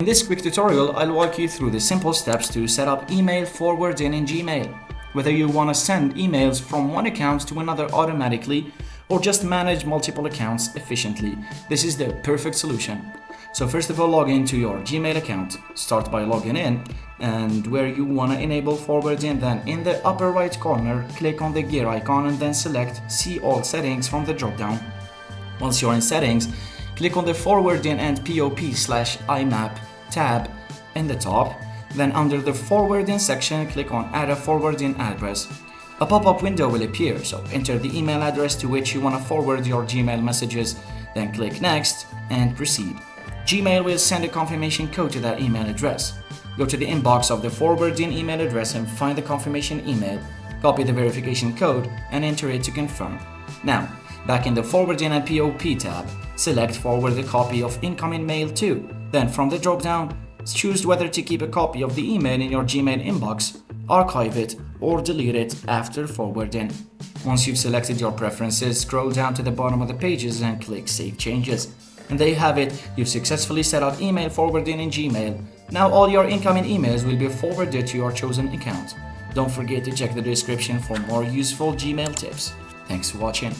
this quick tutorial, I'll walk you through the simple steps to set up email forwarding in Gmail. Whether you want to send emails from one account to another automatically or just manage multiple accounts efficiently, this is the perfect solution. So first of all, log into your Gmail account. Start by logging in, and where you want to enable forwarding, then in the upper right corner, click on the gear icon and then select See All Settings from the drop-down. Once you're in Settings, click on the Forwarding and POP/IMAP tab in the top. Then under the Forwarding section, click on Add a Forwarding Address. A pop-up window will appear, so enter the email address to which you want to forward your Gmail messages, then click Next and proceed. Gmail will send a confirmation code to that email address. Go to the inbox of the forwarding email address and find the confirmation email, copy the verification code and enter it to confirm. Now, back in the Forwarding and POP tab, select Forward a copy of incoming mail to. Then from the drop-down, choose whether to keep a copy of the email in your Gmail inbox, archive it, or delete it after forwarding. Once you've selected your preferences, scroll down to the bottom of the pages and click Save Changes. And there you have it, you've successfully set up email forwarding in Gmail. Now all your incoming emails will be forwarded to your chosen account. Don't forget to check the description for more useful Gmail tips. Thanks for watching.